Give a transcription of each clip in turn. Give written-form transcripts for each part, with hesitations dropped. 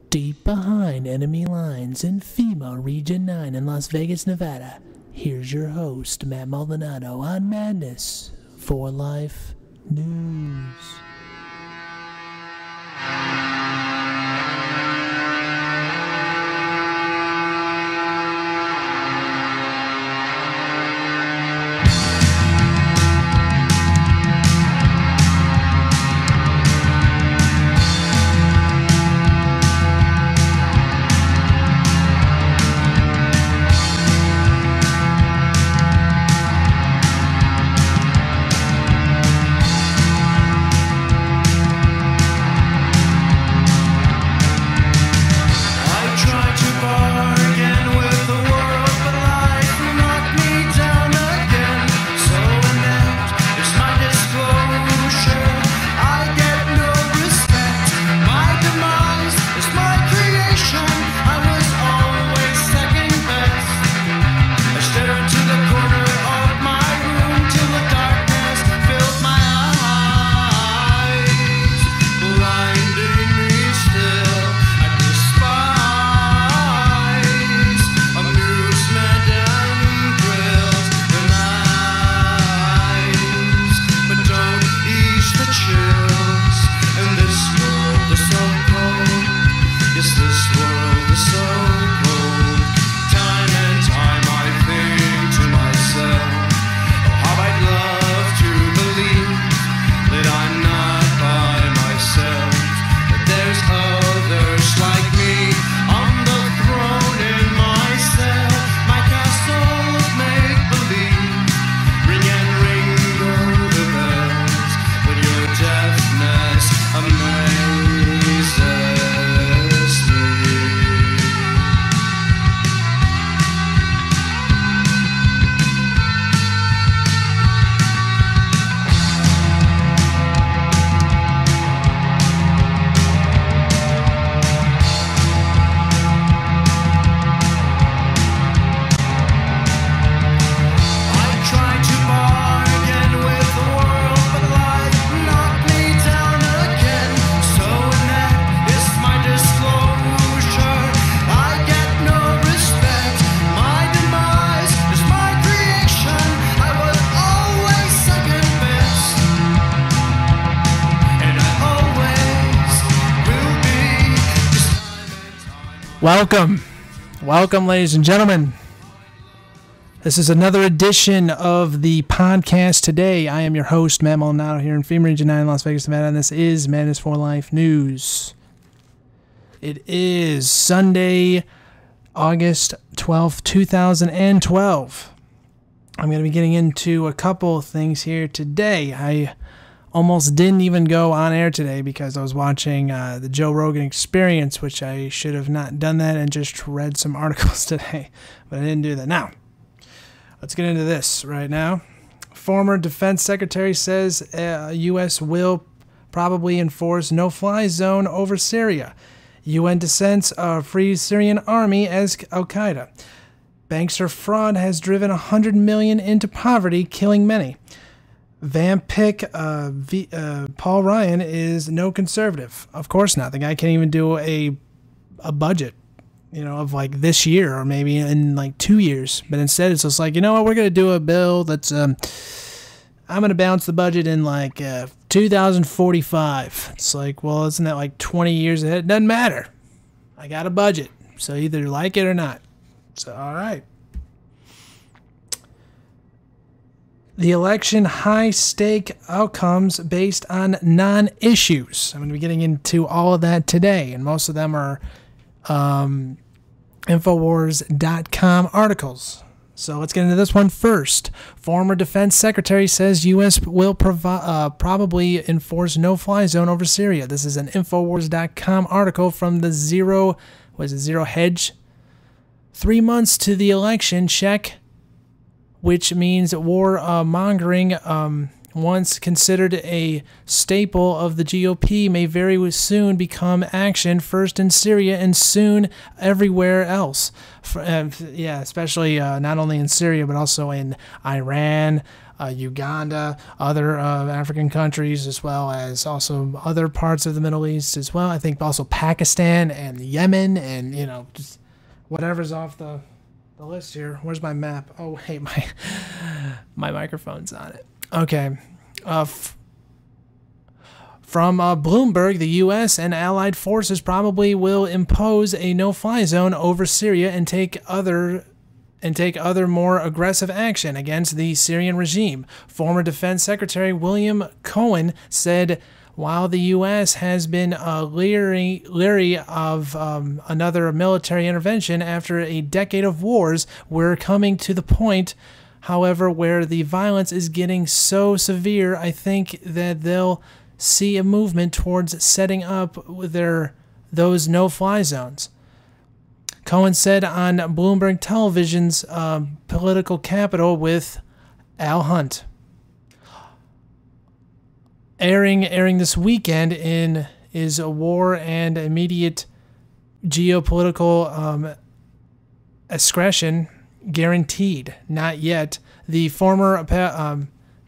Deep behind enemy lines in FEMA Region 9 in Las Vegas, Nevada, here's your host, Matt Maldonado, on Madness4life News. Welcome, ladies and gentlemen. This is another edition of the podcast today. I am your host, Matt Maldonado, here in FEMA Region 9, Las Vegas, Nevada, and this is Madness4life News. It is Sunday, August 12th, 2012. I'm going to be getting into a couple of things here today. I almost didn't even go on air today because I was watching the Joe Rogan Experience, which I should have not done that and just read some articles today, but I didn't do that. Now, let's get into this right now. Former Defense Secretary says U.S. will probably enforce no-fly zone over Syria. UN dissents Free Syrian Army as Al-Qaeda. Bankster fraud has driven 100 million into poverty, killing many. Van Pick, Paul Ryan is no conservative. Of course not. The guy can't even do a budget, of like this year or maybe in like 2 years. But instead it's just like, you know what, we're going to do a bill that's, I'm going to balance the budget in like 2045. It's like, well, isn't that like 20 years ahead? It doesn't matter. I got a budget. So either like it or not. So, all right. The election high-stake outcomes based on non-issues. I'm going to be getting into all of that today, and most of them are Infowars.com articles. So let's get into this one first. Former Defense Secretary says U.S. will probably enforce no-fly zone over Syria. This is an Infowars.com article from the Zero Hedge. 3 months to the election, check, which means war-mongering, once considered a staple of the GOP, may very soon become action, first in Syria and soon everywhere else. Especially not only in Syria, but also in Iran, Uganda, other African countries, as well as also other parts of the Middle East as well. I think also Pakistan and Yemen, and just whatever's off the list here. Where's my map? Oh, wait, my microphone's on it. Okay. From Bloomberg, the U.S. and allied forces probably will impose a no-fly zone over Syria and take other more aggressive action against the Syrian regime. Former Defense Secretary William Cohen said while the U.S. has been leery of another military intervention after a decade of wars, we're coming to the point, however, where the violence is getting so severe, I think that they'll see a movement towards setting up those no-fly zones. Cohen said on Bloomberg Television's Political Capital with Al Hunt. Airing this weekend is a war and immediate geopolitical aggression guaranteed. Not yet. The former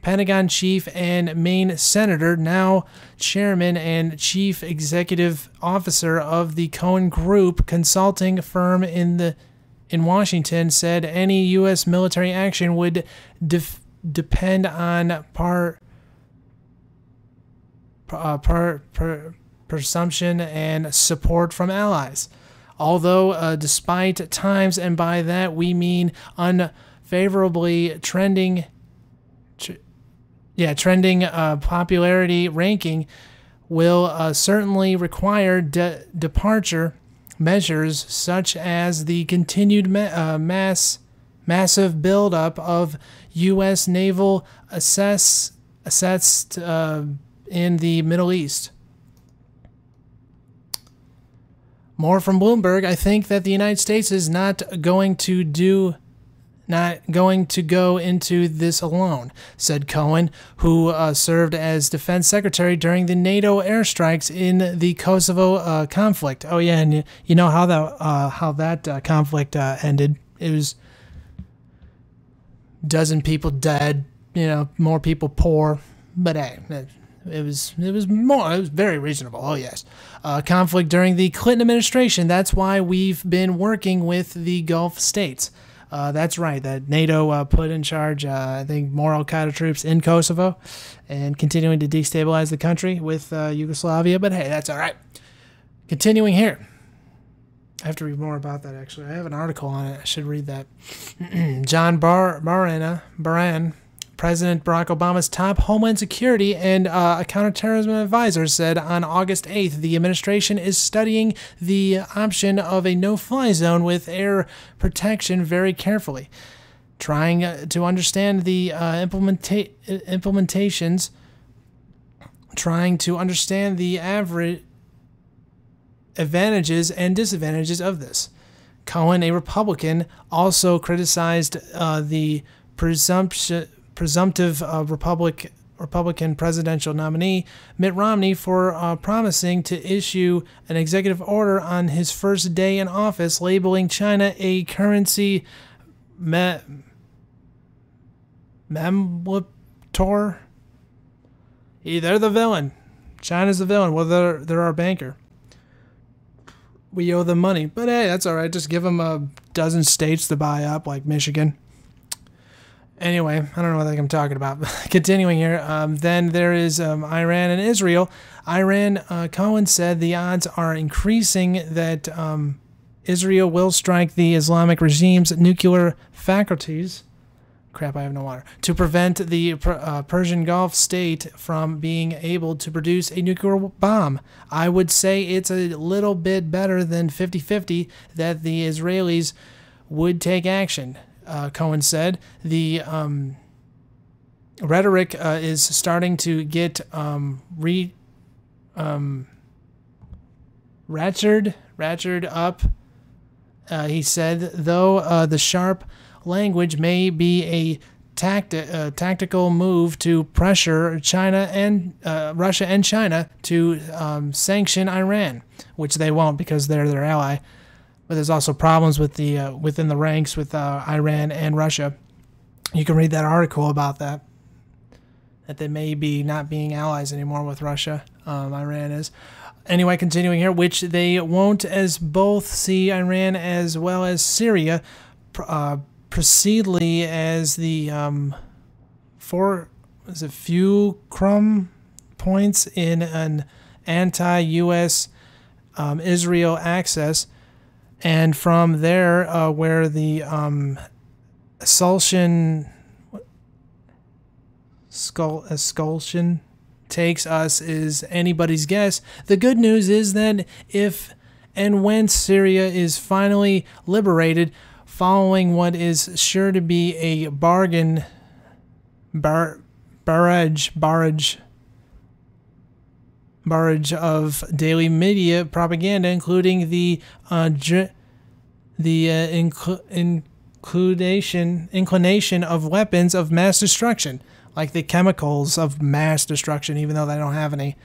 Pentagon chief and Maine senator, now chairman and chief executive officer of the Cohen Group consulting firm in Washington, said any U.S. military action would depend on presumption and support from allies. Although, despite times, and by that we mean unfavorably trending popularity ranking, will certainly require departure measures such as the continued massive buildup of U.S. naval assets in the Middle East. More from Bloomberg. I think that the United States is not going to go into this alone, said Cohen, who served as defense secretary during the NATO airstrikes in the Kosovo conflict. Oh yeah, and you know how that conflict ended. It was dozen people dead, more people poor, but hey, it was very reasonable. Oh yes, conflict during the Clinton administration. That's why we've been working with the Gulf states. That's right, that NATO put in charge, I think, more Al-Qaeda troops in Kosovo and continuing to destabilize the country with Yugoslavia. But hey, that's all right. Continuing here. I have to read more about that, actually. I have an article on it. I should read that. John Baran, President Barack Obama's top Homeland Security and counterterrorism advisor, said on August 8th the administration is studying the option of a no-fly zone with air protection very carefully, trying to understand the implementations, trying to understand the average advantages and disadvantages of this. Cohen, a Republican, also criticized the presumptive Republican presidential nominee Mitt Romney for promising to issue an executive order on his first day in office, labeling China a currency manipulator. They're the villain. China's the villain. Well, they're our banker. We owe them money. But hey, that's all right. Just give them a dozen states to buy up, like Michigan. Anyway, I don't know what I'm talking about. Continuing here, then there is Iran and Israel. Cohen said the odds are increasing that Israel will strike the Islamic regime's nuclear faculties. Crap, I have no water. To prevent the Persian Gulf state from being able to produce a nuclear bomb. I would say it's a little bit better than 50-50 that the Israelis would take action. Cohen said the rhetoric is starting to get ratcheted up. He said, though the sharp language may be a tactical move to pressure China and Russia and China to sanction Iran, which they won't because they're their ally. But there's also problems with the within the ranks with Iran and Russia. You can read that article about that. that they may be not being allies anymore with Russia. Iran is. Anyway, continuing here, which they won't, as both see Iran as well as Syria proceedly as the few crumb points in an anti-U.S. Israel axis, and from there where the expulsion takes us is anybody's guess. The good news is that if and when Syria is finally liberated, following what is sure to be a barrage of daily media propaganda, including the inclination of weapons of mass destruction, like the chemicals of mass destruction, even though they don't have any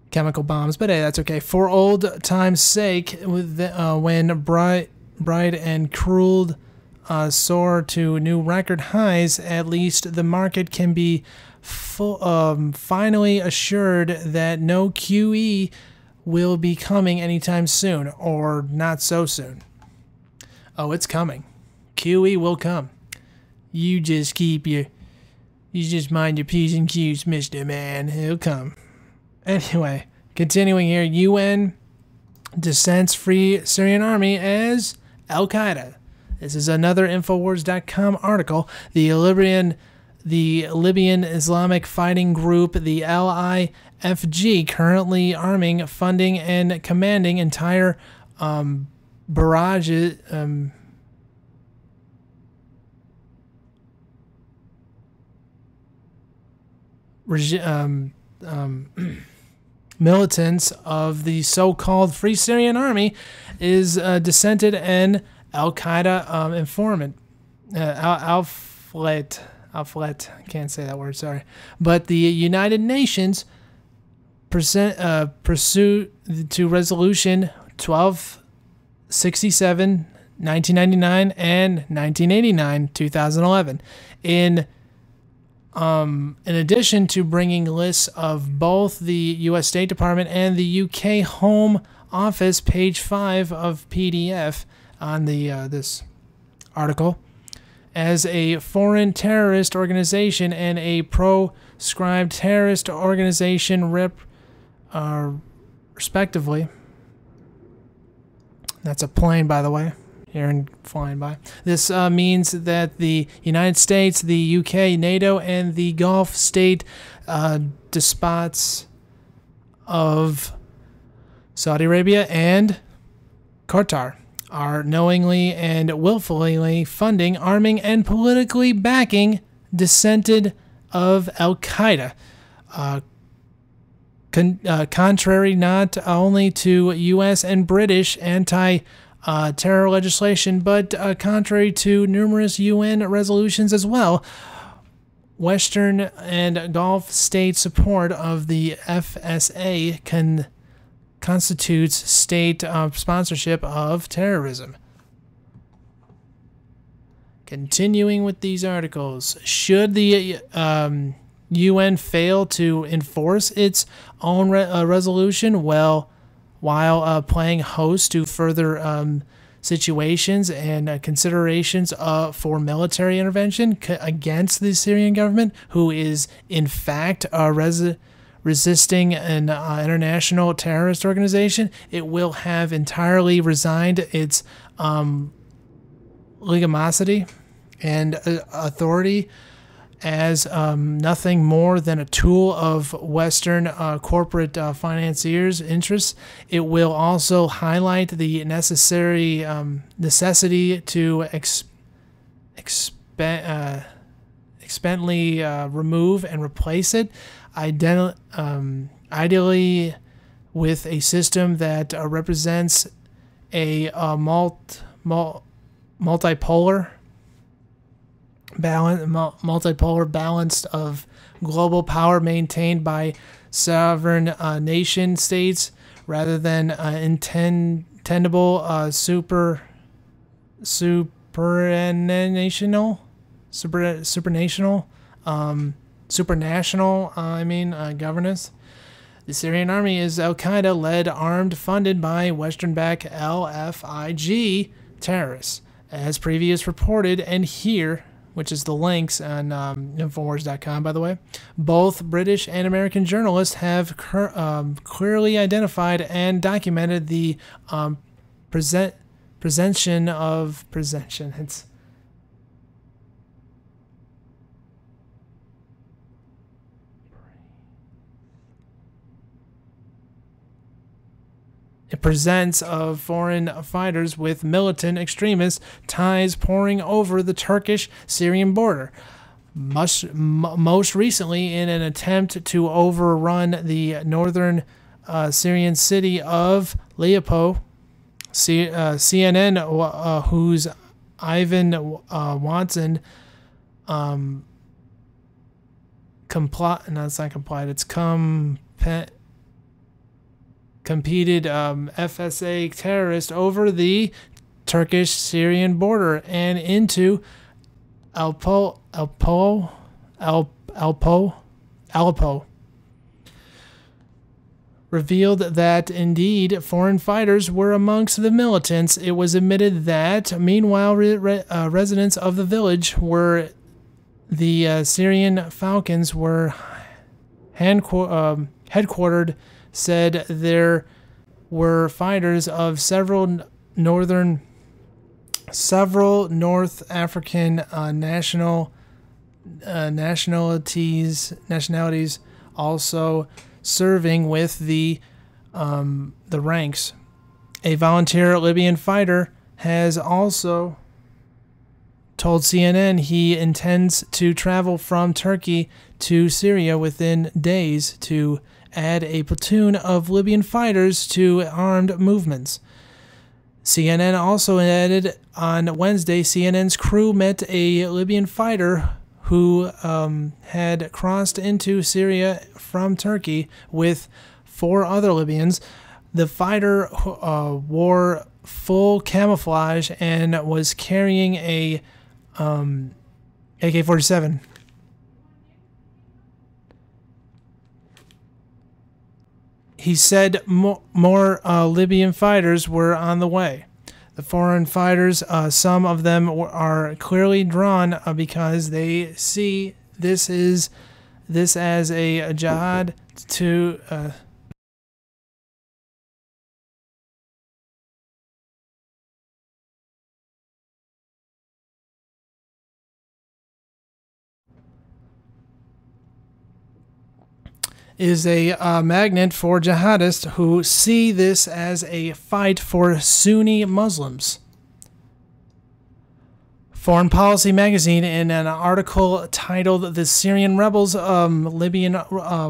chemical bombs. But hey, that's okay. For old time's sake, when bright and cruel soar to new record highs, at least the market can be finally assured that no QE will be coming anytime soon, or not so soon. Oh, it's coming. QE will come. You just mind your P's and Q's, Mr. Man. He'll come. Anyway, continuing here, UN dissents Free Syrian Army as Al-Qaeda. This is another Infowars.com article. The Libyan Islamic Fighting Group, the LIFG, currently arming, funding, and commanding entire barrages, militants of the so-called Free Syrian Army, is dissented and Al-Qaeda informant. Al-Flet, I can't say that word, sorry. But the United Nations pursuant to Resolution 1267, 1999, and 1989, 2011. In addition to bringing lists of both the U.S. State Department and the U.K. Home Office, page 5 of PDF on the this article, as a foreign terrorist organization and a proscribed terrorist organization, respectively. That's a plane, by the way, here and flying by. This means that the United States, the UK, NATO, and the Gulf state despots of Saudi Arabia and Qatar are knowingly and willfully funding, arming, and politically backing dissented of Al-Qaeda. Contrary not only to U.S. and British anti-terror legislation, but contrary to numerous UN resolutions as well, Western and Gulf state support of the FSA constitutes state sponsorship of terrorism. Continuing with these articles, should the UN fail to enforce its own resolution, while playing host to further situations and considerations for military intervention against the Syrian government, who is in fact resisting an international terrorist organization, it will have entirely resigned its legitimacy and authority as nothing more than a tool of Western corporate financiers' interests. It will also highlight the necessity to expediently remove and replace it, ideally with a system that represents a multipolar balance of global power maintained by sovereign nation states rather than supranational supranational, governance. The Syrian army is Al-Qaeda-led, armed, funded by Western-backed LFIG terrorists, as previously reported, and here, which is the links on Infowars.com, by the way, both British and American journalists have clearly identified and documented the presentation. It presents of foreign fighters with militant extremist ties pouring over the Turkish-Syrian border. Most recently, in an attempt to overrun the northern Syrian city of Aleppo, CNN, whose Ivan Watson competed FSA terrorist over the Turkish-Syrian border and into Aleppo, revealed that indeed foreign fighters were amongst the militants. It was admitted that meanwhile residents of the village where the Syrian Falcons were headquartered said there were fighters of several North African nationalities also serving with the ranks. A volunteer Libyan fighter has also told CNN he intends to travel from Turkey to Syria within days to add a platoon of Libyan fighters to armed movements. CNN also added on Wednesday, CNN's crew met a Libyan fighter who had crossed into Syria from Turkey with 4 other Libyans. The fighter wore full camouflage and was carrying a AK-47. He said more Libyan fighters were on the way. The foreign fighters, some of them are clearly drawn because they see this as a jihad to is a magnet for jihadists who see this as a fight for Sunni Muslims. Foreign Policy magazine, in an article titled "The Syrian Rebels' Libyan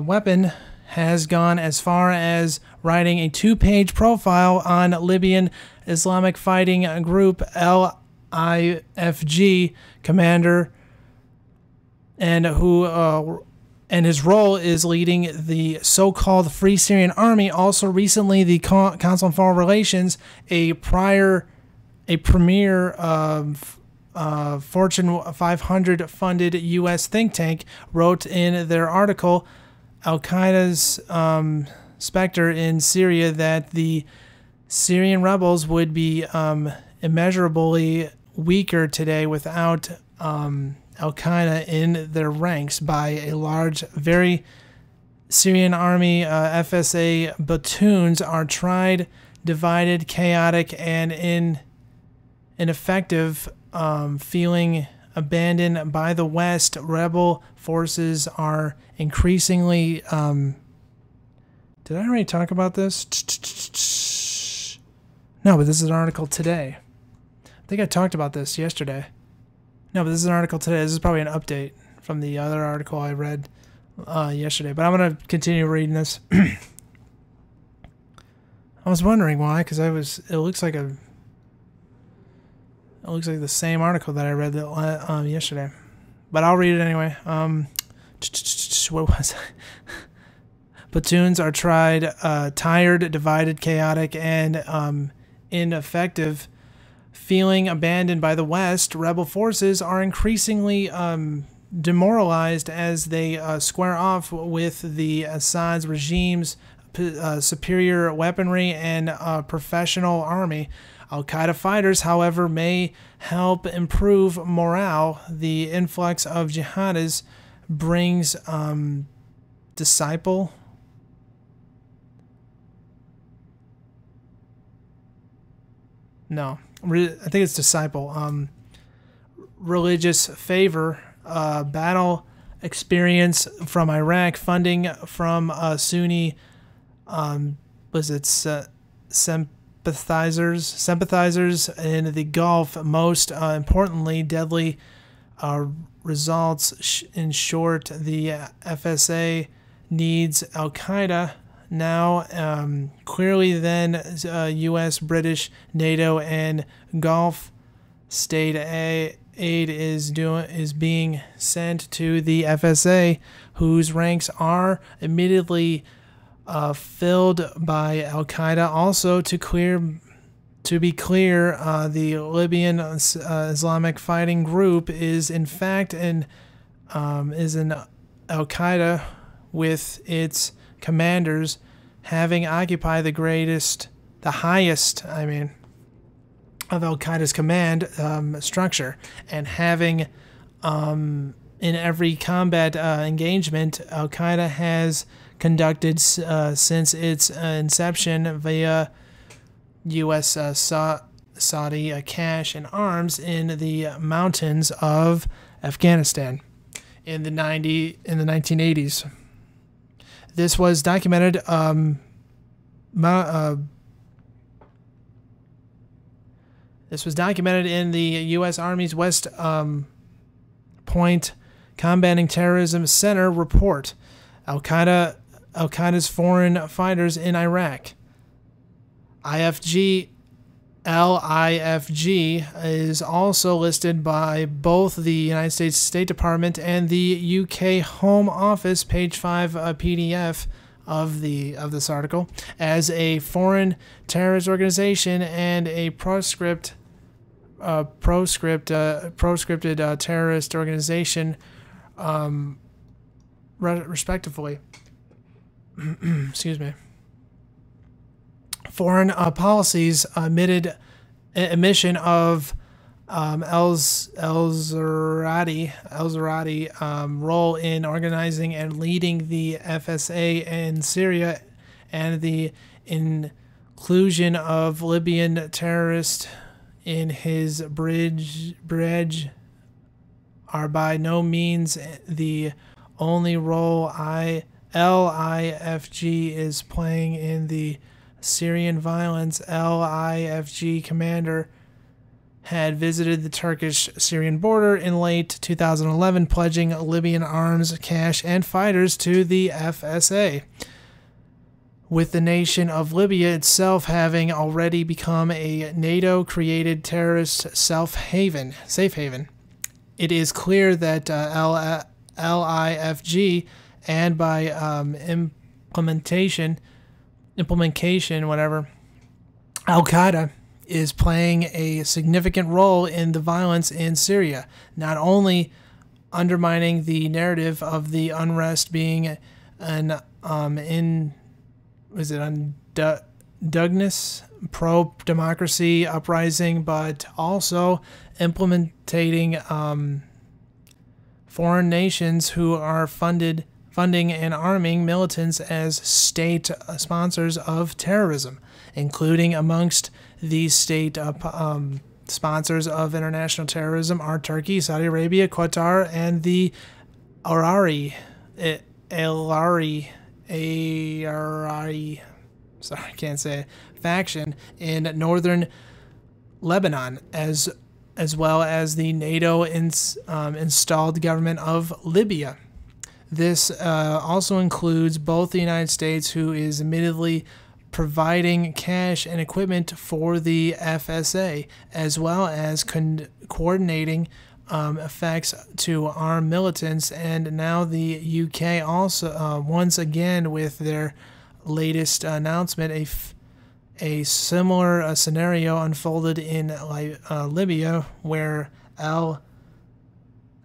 Weapon," has gone as far as writing a 2-page profile on Libyan Islamic fighting group LIFG commander, and his role is leading the so-called Free Syrian Army. Also recently, the Council on Foreign Relations, a premier Fortune 500 funded U.S. think tank, wrote in their article, Al-Qaeda's specter in Syria, that the Syrian rebels would be immeasurably weaker today without Al-Qaeda in their ranks by a large, very Syrian army. FSA platoons are tried, divided, chaotic, and ineffective, feeling abandoned by the West. Rebel forces are increasingly... did I already talk about this? No, but this is an article today. I think I talked about this yesterday. No, but this is an article today. This is probably an update from the other article I read yesterday. But I'm going to continue reading this. I was wondering why, because it looks like the same article that I read yesterday. But I'll read it anyway. What was it? Platoons are tried, tired, divided, chaotic, and ineffective. Feeling abandoned by the West, rebel forces are increasingly demoralized as they square off with the Assad's regime's superior weaponry and professional army. Al-Qaeda fighters, however, may help improve morale. The influx of jihadists brings disciple. No, I think it's disciple. Religious favor, battle experience from Iraq, funding from Sunni, sympathizers in the Gulf. Most importantly, deadly results. In short, the FSA needs Al-Qaeda now clearly than U.S., British, NATO, and Gulf state aid is being sent to the FSA, whose ranks are immediately filled by Al-Qaeda. Also, to be clear, the Libyan Islamic fighting group is in fact an Al-Qaeda, with its commanders having occupied the highest of Al-Qaeda's command structure, and having in every combat engagement Al-Qaeda has conducted since its inception via U.S. Saudi cash and arms in the mountains of Afghanistan in the 1980s. This was documented. This was documented in the U.S. Army's West Point Combating Terrorism Center report. Al-Qaeda's foreign fighters in Iraq. LIFG is also listed by both the United States State Department and the UK Home Office, page 5 PDF of this article, as a foreign terrorist organization and a proscripted terrorist organization, respectively. Excuse me. Foreign policies emission of al-Zarati role in organizing and leading the FSA in Syria, and the inclusion of Libyan terrorists in his bridge are by no means the only role LIFG is playing in the Syrian violence. LIFG commander had visited the Turkish-Syrian border in late 2011, pledging Libyan arms, cash, and fighters to the FSA, with the nation of Libya itself having already become a NATO-created terrorist safe haven. It is clear that LIFG, and by implementation, Al-Qaeda is playing a significant role in the violence in Syria, not only undermining the narrative of the unrest being an Douglas pro-democracy uprising, but also implementing foreign nations who are funding and arming militants as state sponsors of terrorism, including amongst these state sponsors of international terrorism are Turkey, Saudi Arabia, Qatar, and the Arari, sorry, I can't say it, faction in northern Lebanon, as well as the NATO installed government of Libya. This also includes both the United States, who is admittedly providing cash and equipment for the FSA, as well as coordinating effects to arm militants, and now the UK also, once again with their latest announcement, a similar scenario unfolded in Libya, where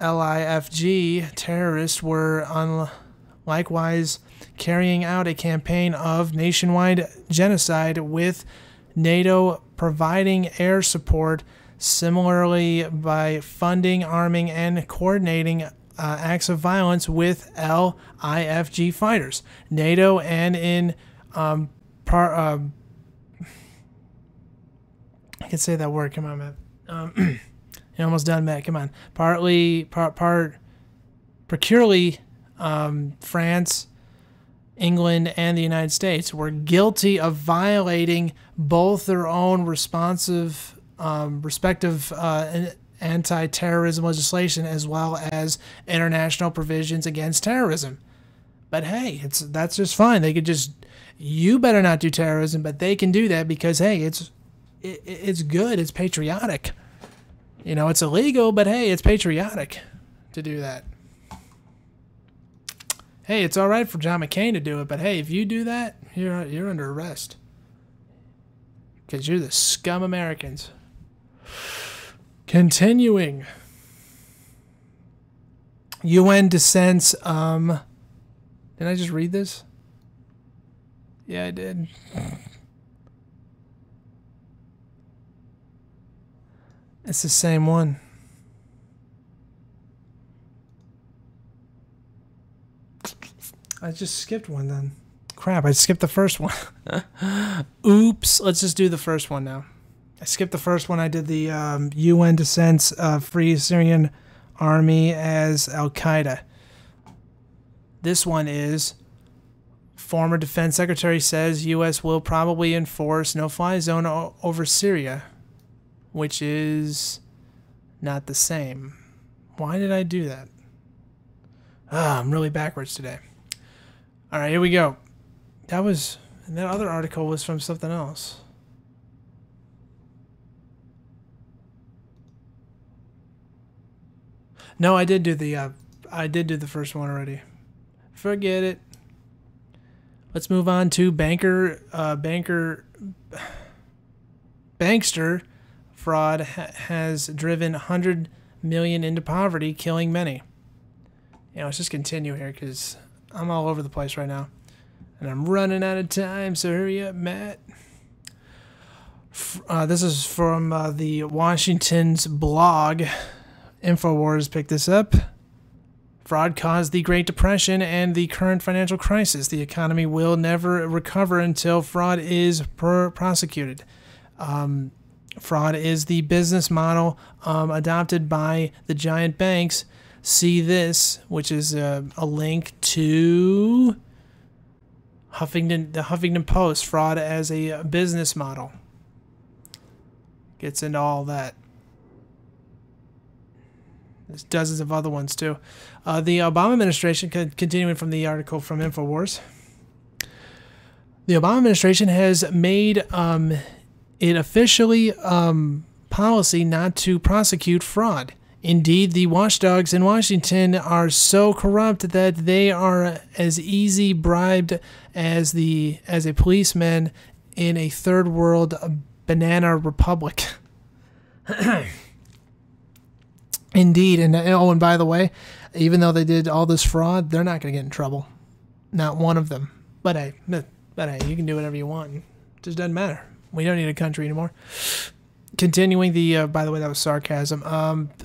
LIFG terrorists were likewise carrying out a campaign of nationwide genocide, with NATO providing air support similarly by funding, arming, and coordinating acts of violence with LIFG fighters. NATO and in I can say that word. Come on, Matt. You're almost done, Matt. Come on. Procurely, France, England, and the United States were guilty of violating both their own respective anti-terrorism legislation as well as international provisions against terrorism. But hey, that's just fine. They could you better not do terrorism, but they can do that because hey, it's good. It's patriotic. It's illegal, but hey, it's patriotic to do that. Hey, it's all right for John McCain to do it, but hey, if you do that, you're under arrest because you're the scum Americans. Continuing. UN dissents. Did I just read this? Yeah, I did. It's the same one. I just skipped one then. Crap, I skipped the first one. Oops. Let's just do the first one now. I skipped the first one. I did the UN dissents Free Syrian Army as Al-Qaeda. This one is former Defense Secretary says U.S. will probably enforce no-fly zone over Syria, which is not the same. Why did I do that? I'm really backwards today. All right, here we go. That other article was from something else. No, I did do the first one already. Forget it. Let's move on to bankster fraud has driven 100 million into poverty, killing many. Let's just continue here because I'm all over the place right now. And I'm running out of time, so hurry up, Matt. This is from the Washington's blog. InfoWars picked this up. Fraud caused the Great Depression and the current financial crisis. The economy will never recover until fraud is prosecuted. Fraud is the business model adopted by the giant banks. See this, which is a link to the Huffington Post, fraud as a business model. Gets into all that. There's dozens of other ones too. The Obama administration, continuing from the article from InfoWars, the Obama administration has made it officially policy not to prosecute fraud. Indeed, the watchdogs in Washington are so corrupt that they are as easy bribed as a policeman in a third world banana republic. Indeed, and by the way, even though they did all this fraud, they're not going to get in trouble. Not one of them. But hey, you can do whatever you want. It just doesn't matter. We don't need a country anymore. Continuing by the way, that was sarcasm.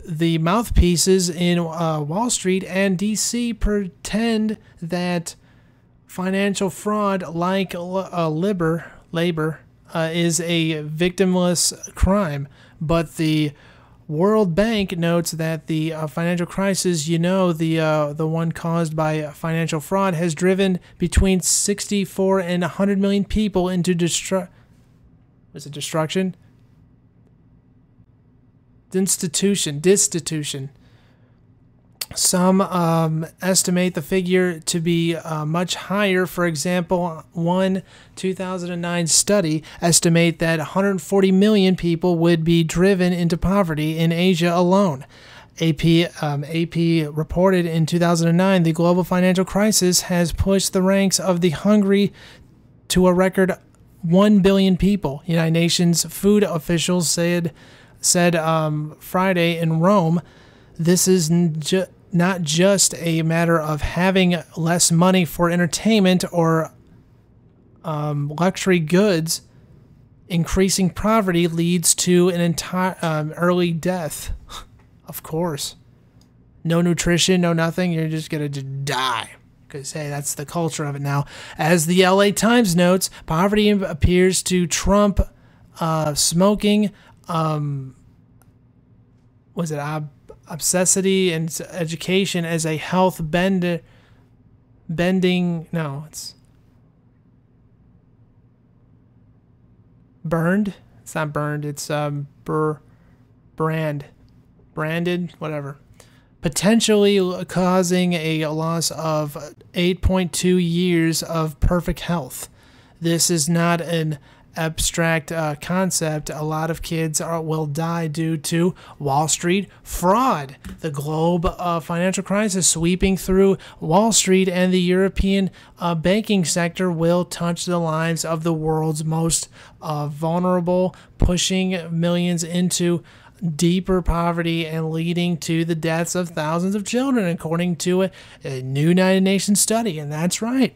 The mouthpieces in Wall Street and D.C. pretend that financial fraud, like labor, is a victimless crime, but the World Bank notes that the financial crisis, the one caused by financial fraud, has driven between 64 and 100 million people into destruction. Destitution. Some estimate the figure to be much higher. For example, one 2009 study estimate that 140 million people would be driven into poverty in Asia alone. AP reported in 2009 the global financial crisis has pushed the ranks of the hungry to a record 1 billion people. United Nations food officials said Friday in Rome this is not just a matter of having less money for entertainment or luxury goods. Increasing poverty leads to an entire early death. Of course. No nutrition, no nothing. You're just going to die. Because, hey, that's the culture of it now. As the LA Times notes, poverty appears to trump smoking, obsessity and education as a health bending. No, it's burned. It's not burned. It's branded, whatever. Potentially causing a loss of 8.2 years of perfect health. This is not an abstract concept. A lot of kids will die due to Wall Street fraud. The global financial crisis sweeping through Wall Street and the European banking sector will touch the lives of the world's most vulnerable, pushing millions into deeper poverty and leading to the deaths of thousands of children, according to a new United Nations study. And that's right.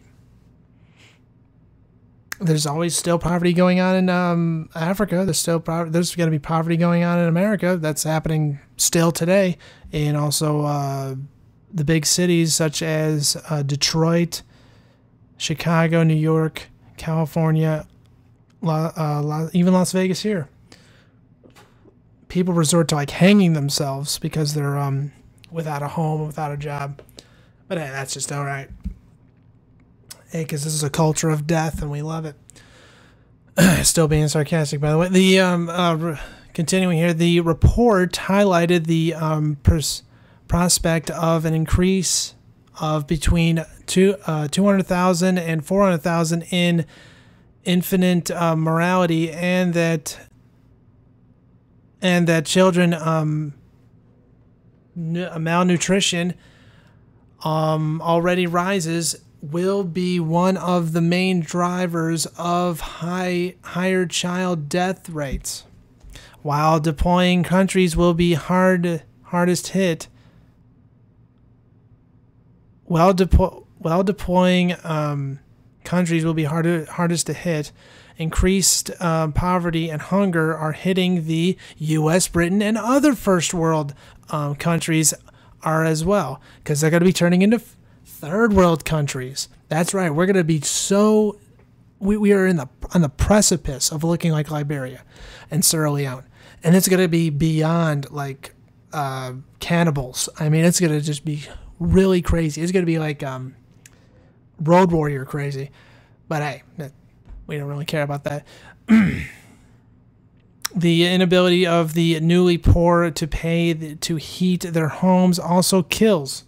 There's always still poverty going on in Africa. There's going to be poverty going on in America. That's happening still today. And also the big cities such as Detroit, Chicago, New York, California, even Las Vegas here. People resort to hanging themselves because they're without a home, without a job. But hey, that's just all right. Hey, because this is a culture of death, and we love it. Still being sarcastic, by the way. The continuing here, the report highlighted the prospect of an increase of between 200,000 and 400,000 in infant mortality, and that children malnutrition already rises, will be one of the main drivers of higher child death rates. While deploying countries will be hardest hit. While deploying countries will be hardest to hit. Increased poverty and hunger are hitting the U.S., Britain, and other first world countries are as well, because they're going to be turning into third world countries. That's right. We're going to be we are on the precipice of looking like Liberia and Sierra Leone, and it's going to be beyond cannibals. I mean, it's going to just be really crazy. It's going to be like Road Warrior crazy. But hey, we don't really care about that. The inability of the newly poor to pay to heat their homes also kills.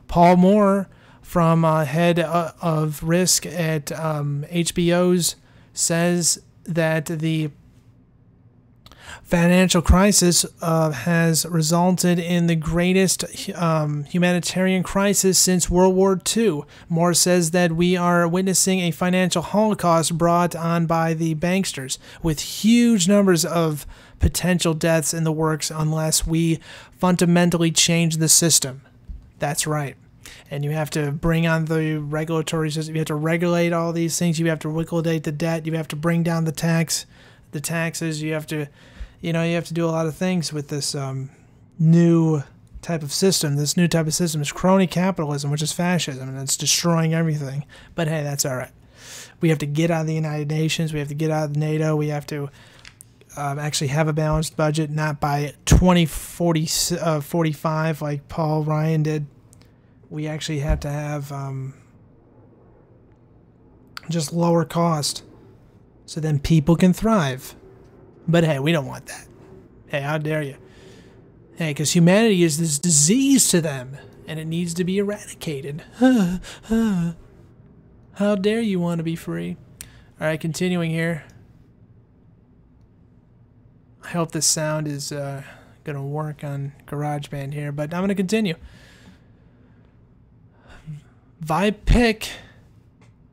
Paul Moore, from head of risk at HBO's, says that the financial crisis has resulted in the greatest humanitarian crisis since World War II. Moore says that we are witnessing a financial holocaust brought on by the banksters, with huge numbers of potential deaths in the works unless we fundamentally change the system. That's right. And you have to bring on the regulatory system. You have to regulate all these things. You have to liquidate the debt. You have to bring down the taxes. You have to do a lot of things with this new type of system. This new type of system is crony capitalism, which is fascism, and it's destroying everything. But hey, that's all right. We have to get out of the United Nations. We have to get out of NATO. We have to actually have a balanced budget, not by 2045 like Paul Ryan did. We actually have to have just lower cost so then people can thrive. But hey, we don't want that. Hey, how dare you? Hey, because humanity is this disease to them, and it needs to be eradicated. How dare you want to be free? All right, continuing here. I hope this sound is going to work on GarageBand here, but I'm going to continue. Vibe pick.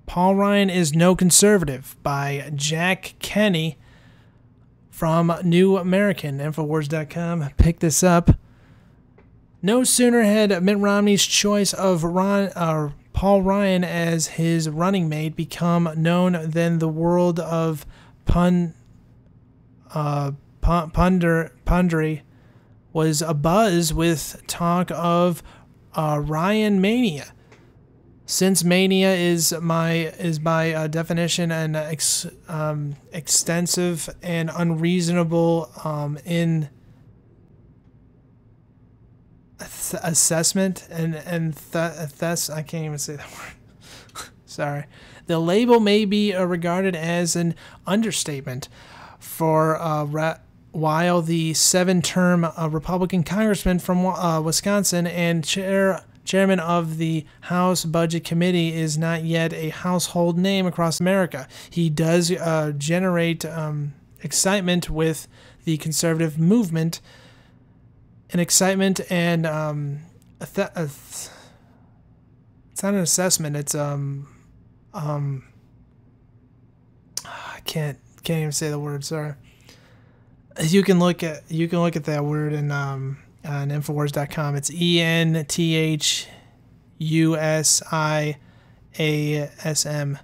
Paul Ryan is no conservative by Jack Kenny from New American. Infowars.com. Pick this up. No sooner had Mitt Romney's choice of Paul Ryan as his running mate become known than the world of punditry was abuzz with talk of Ryan mania. Since mania is by definition an extensive and unreasonable assessment and thus I can't even say that word. Sorry. The label may be regarded as an understatement for while the 7-term Republican congressman from Wisconsin and chairman of the House Budget Committee is not yet a household name across America. He does generate excitement with the conservative movement, and excitement and it's not an assessment. It's I can't even say the word. Sorry. You can look at that word in on Infowars.com. It's ENTHUSIASM.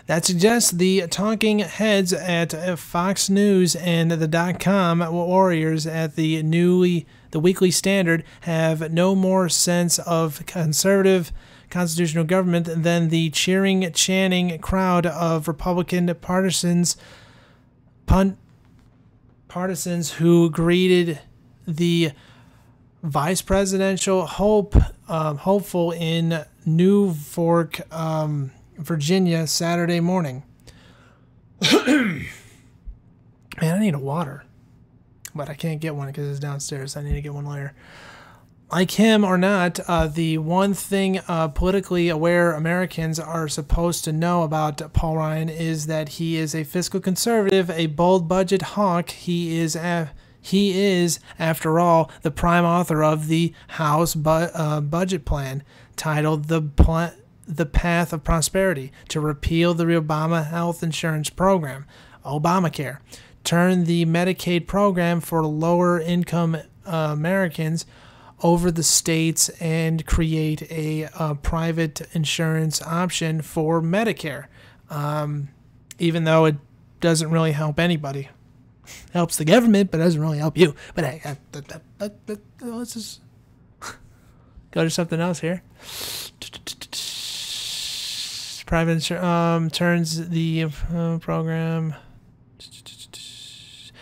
That suggests the talking heads at Fox News and the .com warriors at the Weekly Standard have no more sense of conservative constitutional government than the chanting crowd of Republican partisans who greeted the vice presidential hopeful in New Fork, Virginia, Saturday morning. Man, I need a water, but I can't get one because it's downstairs. I need to get one later. Like him or not, the one thing politically aware Americans are supposed to know about Paul Ryan is that he is a fiscal conservative, a bold budget hawk. He is, after all, the prime author of the House budget plan titled The Path of Prosperity to repeal the Obama health insurance program, Obamacare, turn the Medicaid program for lower-income Americans over the states, and create a private insurance option for Medicare, even though it doesn't really help anybody. It helps the government, but it doesn't really help you. But hey, let's just go to something else here. Private insurance turns the program.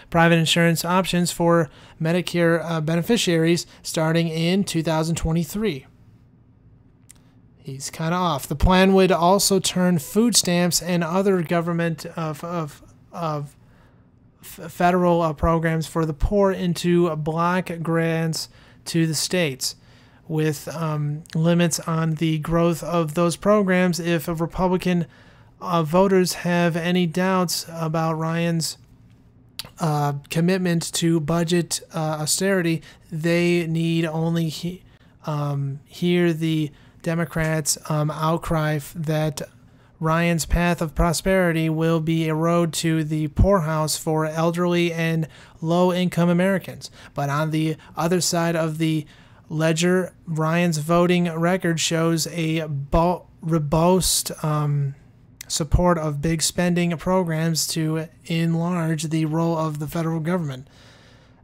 Private insurance options for Medicare beneficiaries starting in 2023. He's kind of off. The plan would also turn food stamps and other government of federal programs for the poor into block grants to the states, with limits on the growth of those programs. If Republican voters have any doubts about Ryan's commitment to budget austerity, they need only hear the Democrats' outcry that Ryan's path of prosperity will be a road to the poorhouse for elderly and low-income Americans. But on the other side of the ledger, Ryan's voting record shows a robust support of big spending programs to enlarge the role of the federal government,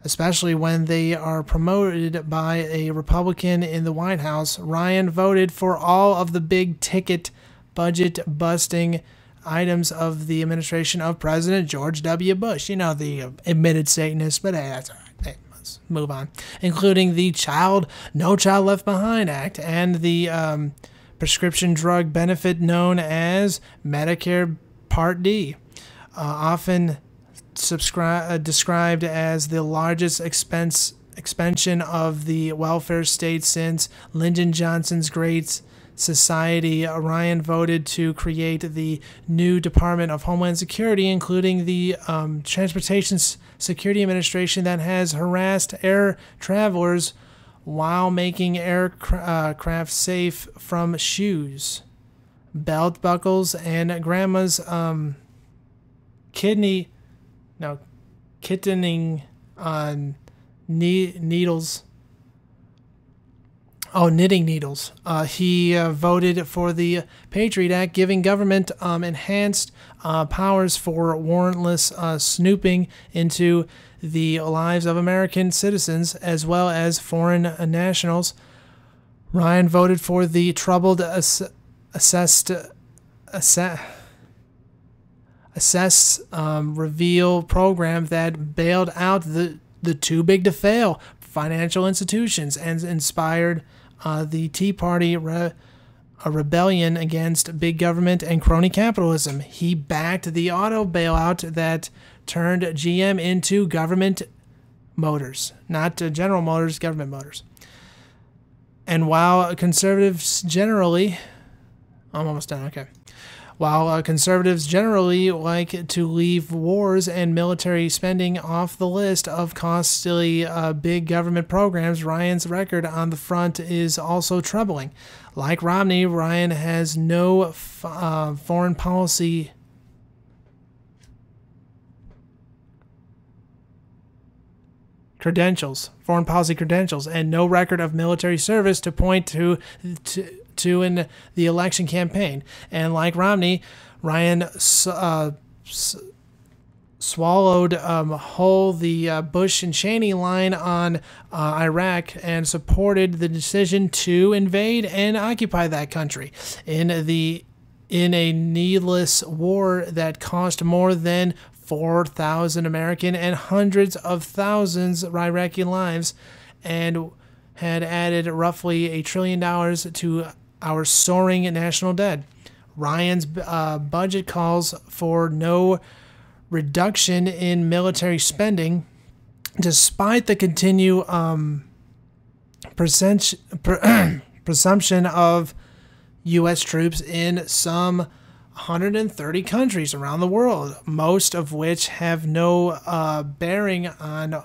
especially when they are promoted by a Republican in the White House. Ryan voted for all of the big ticket budget-busting items of the administration of President George W. Bush. You know, the admitted Satanist, but hey, that's all right. Hey, let's move on. Including the No Child Left Behind Act and the prescription drug benefit known as Medicare Part D, often described as the largest expansion of the welfare state since Lyndon Johnson's Great Society. Ryan voted to create the new Department of Homeland Security, including the Transportation Security Administration that has harassed air travelers while making aircraft safe from shoes, belt buckles, and grandma's kittening needles. Oh, knitting needles. He voted for the Patriot Act, giving government enhanced powers for warrantless snooping into the lives of American citizens as well as foreign nationals. Ryan voted for the troubled reveal program that bailed out the too big to fail financial institutions and inspired the Tea Party a rebellion against big government and crony capitalism. He backed the auto bailout that turned GM into government motors, not General Motors, government motors. And while conservatives generally, I'm almost done, okay. While conservatives generally like to leave wars and military spending off the list of costly big government programs, Ryan's record on the front is also troubling. Like Romney, Ryan has no foreign policy credentials, and no record of military service to point to in the election campaign. And like Romney, Ryan swallowed whole the Bush and Cheney line on Iraq and supported the decision to invade and occupy that country in a needless war that cost more than 4,000 American and hundreds of thousands of Iraqi lives, and had added roughly $1 trillion to our soaring national debt. Ryan's budget calls for no reduction in military spending, despite the continued presumption of U.S. troops in some 130 countries around the world, most of which have no bearing on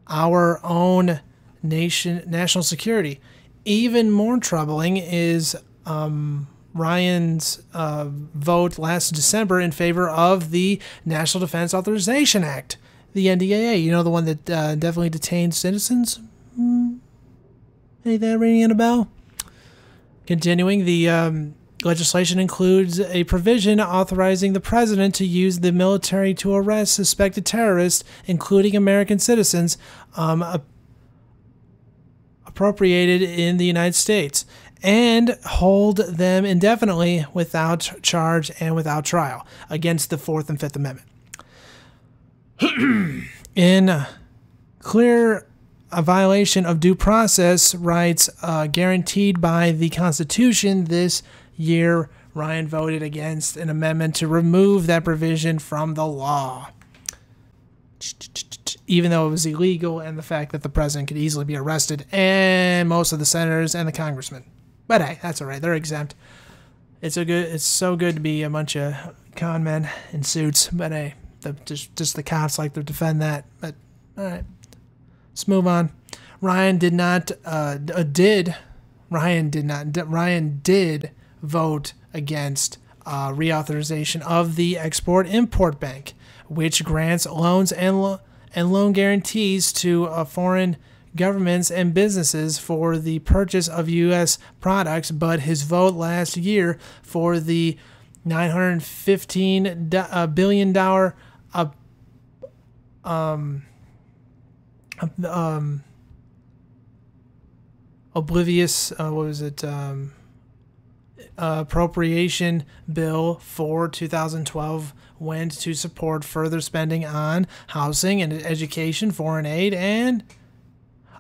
our own national security. Even more troubling is Ryan's vote last December in favor of the National Defense Authorization Act, the NDAA. You know, the one that definitely detains citizens? Ain't that ringing a bell? Continuing, the legislation includes a provision authorizing the president to use the military to arrest suspected terrorists, including American citizens, appropriated in the United States, and hold them indefinitely without charge and without trial against the Fourth and Fifth Amendment. In clear a violation of due process rights guaranteed by the Constitution, this year Ryan voted against an amendment to remove that provision from the law, even though it was illegal, and the fact that the president could easily be arrested, and most of the senators and the congressmen. But hey, that's all right. They're exempt. It's so good to be a bunch of con men in suits. But hey, just the cops like to defend that. But all right, let's move on. Ryan did vote against reauthorization of the Export-Import Bank, which grants loans and loan guarantees to foreign governments and businesses for the purchase of U.S. products, but his vote last year for the $915 billion appropriation bill for 2012 went to support further spending on housing and education, foreign aid, and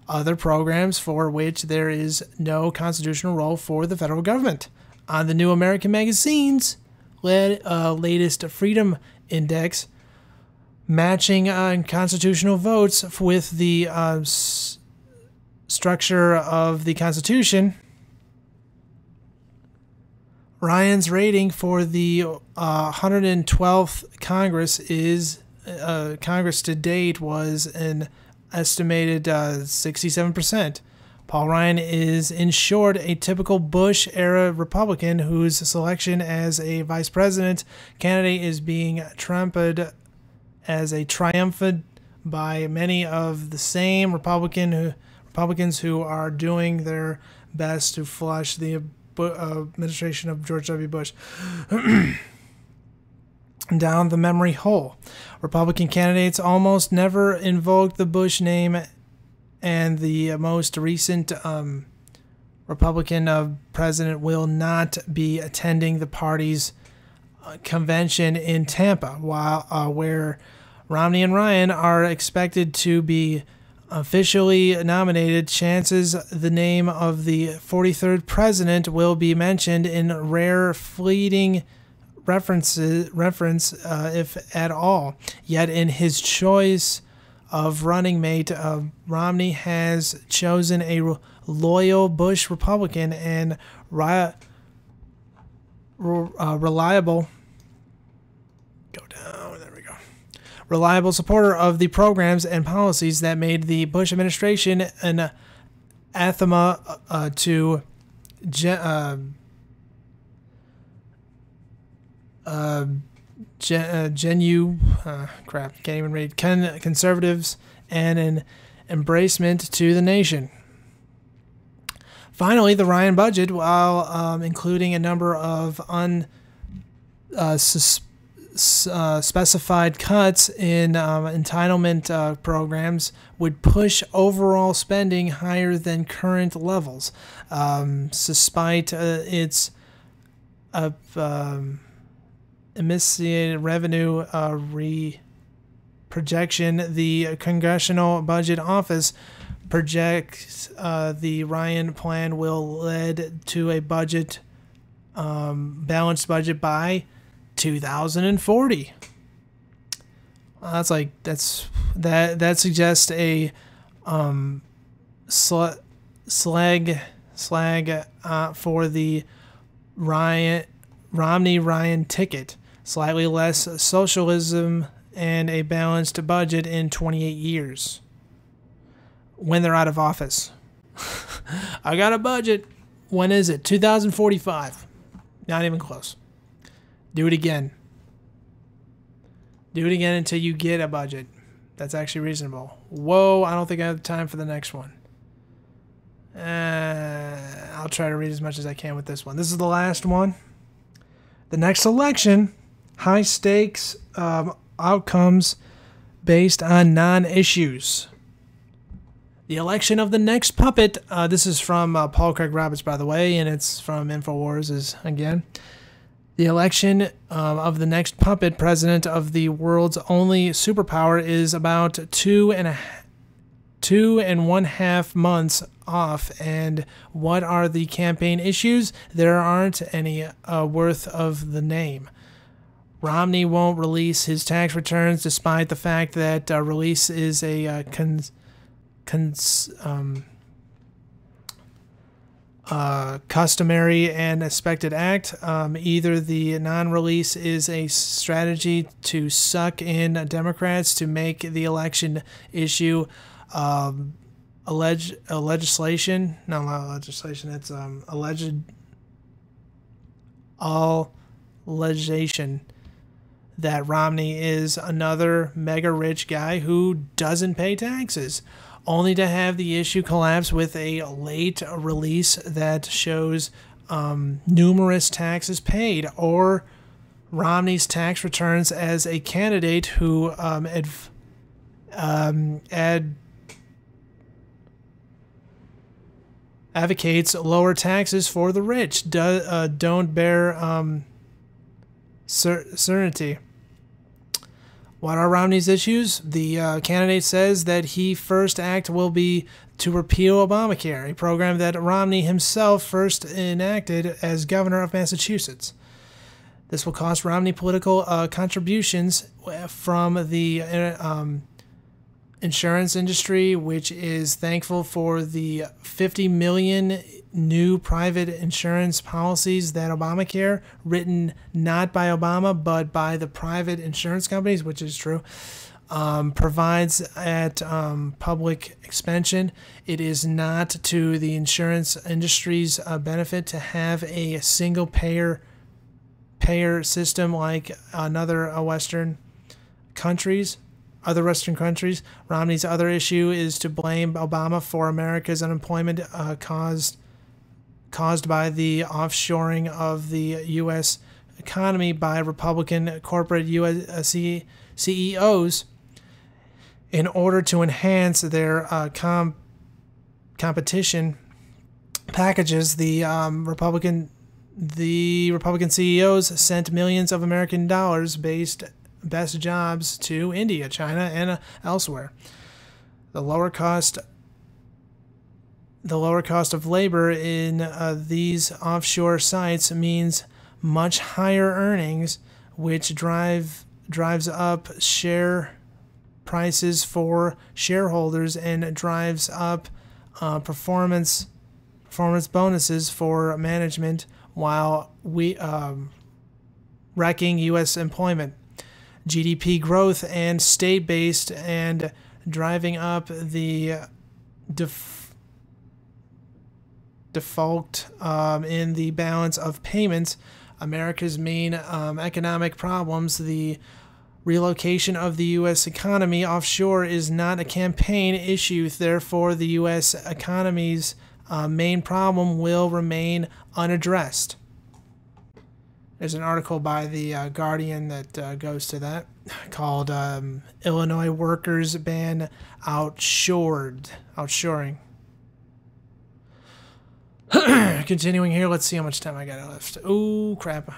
other programs for which there is no constitutional role for the federal government. On the New American Magazine's latest Freedom Index, matching constitutional votes with the structure of the Constitution, Ryan's rating for the 112th Congress to date was an estimated 67%. Paul Ryan is, in short, a typical Bush-era Republican whose selection as a vice president candidate is being trampled as a triumphant by many of the same Republicans who are doing their best to flush the administration of George W. Bush down the memory hole. Republican candidates almost never invoked the Bush name, and the most recent Republican president will not be attending the party's convention in Tampa, where Romney and Ryan are expected to be officially nominated. Chances the name of the 43rd president will be mentioned in rare, fleeting reference, if at all. Yet in his choice of running mate, Romney has chosen a loyal Bush Republican and reliable reliable supporter of the programs and policies that made the Bush administration an anathema to conservatives and an embracement to the nation. Finally, the Ryan budget, while including a number of specified cuts in entitlement programs, would push overall spending higher than current levels. Despite its emaciated revenue projection, the Congressional Budget Office projects the Ryan plan will lead to a balanced budget by 2040. That suggests a slag for the Romney-Ryan ticket. Slightly less socialism and a balanced budget in 28 years when they're out of office. I got a budget. When is it? 2045. Not even close. Do it again. Do it again until you get a budget that's actually reasonable. Whoa, I don't think I have time for the next one. I'll try to read as much as I can with this one. This is the last one. The next election, high stakes outcomes based on non-issues. The election of the next puppet. This is from Paul Craig Roberts, by the way, and it's from InfoWars again. The election of the next puppet president of the world's only superpower is about 2.5 months off. And what are the campaign issues? There aren't any worth of the name. Romney won't release his tax returns, despite the fact that release is a customary and expected act. Either the non-release is a strategy to suck in Democrats to make the election issue alleged legislation. No, not legislation. It's alleged allegation that Romney is another mega rich guy who doesn't pay taxes, only to have the issue collapse with a late release that shows numerous taxes paid, or Romney's tax returns as a candidate who advocates lower taxes for the rich, don't bear certainty. What are Romney's issues? The candidate says that his first act will be to repeal Obamacare, a program that Romney himself first enacted as governor of Massachusetts. This will cost Romney political contributions from the insurance industry, which is thankful for the 50 million new private insurance policies that Obamacare, written not by Obama but by the private insurance companies, which is true, provides at public expansion. It is not to the insurance industry's benefit to have a single payer system like another Western countries. other Western countries. Romney's other issue is to blame Obama for America's unemployment caused by the offshoring of the U.S. economy by Republican corporate U.S. CEOs in order to enhance their competition packages. The Republican CEOs sent millions of American dollars best jobs to India, China, and elsewhere. The lower cost of labor in these offshore sites means much higher earnings, which drives up share prices for shareholders and drives up performance bonuses for management, while wrecking U.S. employment, GDP growth, and state-based, and driving up the default in the balance of payments. America's main economic problems, the relocation of the U.S. economy offshore, is not a campaign issue. Therefore, the U.S. economy's main problem will remain unaddressed. There's an article by the Guardian that goes to that, called Illinois Workers Ban Outshoring. Continuing here, let's see how much time I got left. Oh, crap.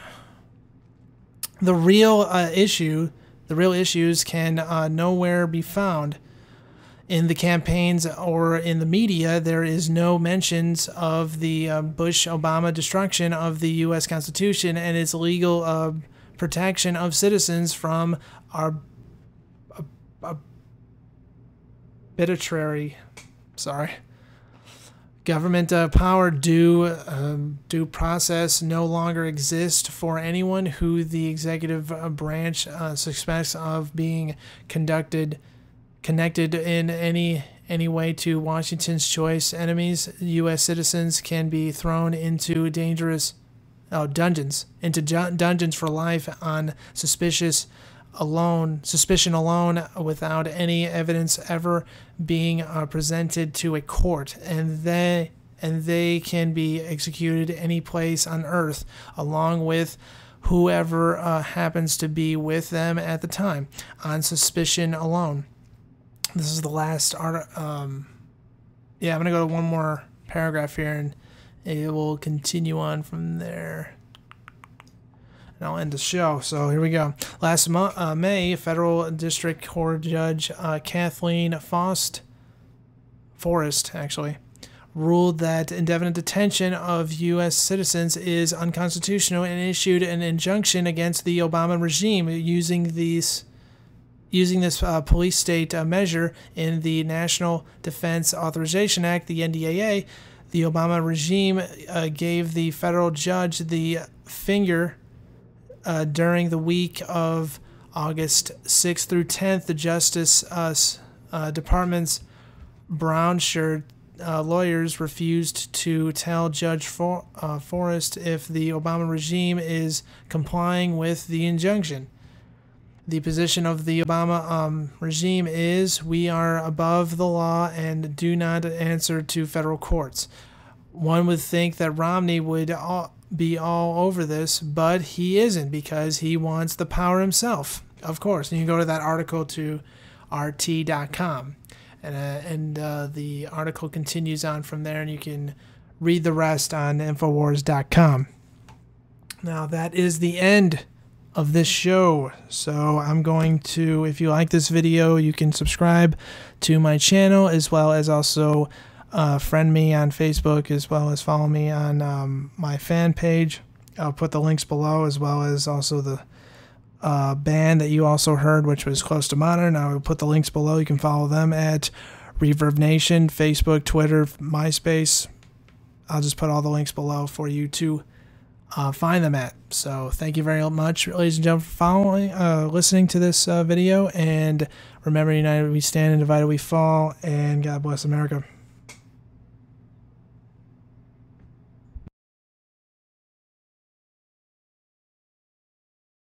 The real issues can nowhere be found in the campaigns or in the media. There is no mentions of the Bush-Obama destruction of the U.S. Constitution and its legal protection of citizens from arbitrary government power. Due process no longer exists for anyone who the executive branch suspects of being connected in any way to Washington's choice enemies. U.S. citizens can be thrown into dungeons for life on suspicion alone, without any evidence ever being presented to a court, and they can be executed any place on earth, along with whoever happens to be with them at the time, on suspicion alone. This is the last art. I'm going to go to one more paragraph here, and it will continue on from there. And I'll end the show. So here we go. Last May, Federal District Court Judge Kathleen Forrest ruled that indefinite detention of U.S. citizens is unconstitutional and issued an injunction against the Obama regime using this police state measure in the National Defense Authorization Act, the NDAA. The Obama regime gave the federal judge the finger during the week of August 6th through 10th. The Justice Department's brown-shirt lawyers refused to tell Judge Forrest if the Obama regime is complying with the injunction. The position of the Obama regime is, we are above the law and do not answer to federal courts. One would think that Romney would be all over this, but he isn't, because he wants the power himself, of course. And you can go to that article to rt.com, and the article continues on from there, and you can read the rest on infowars.com. Now, that is the end of this show. So I'm going to, if you like this video, you can subscribe to my channel, as well as also friend me on Facebook, as well as follow me on my fan page. I'll put the links below, as well as also the band that you also heard, which was Close to Modern. I will put the links below. You can follow them at Reverb Nation, Facebook, Twitter, MySpace. I'll just put all the links below for you to find them at. So thank you very much, ladies and gentlemen, for listening to this video. And remember, united we stand and divided we fall. And God bless America.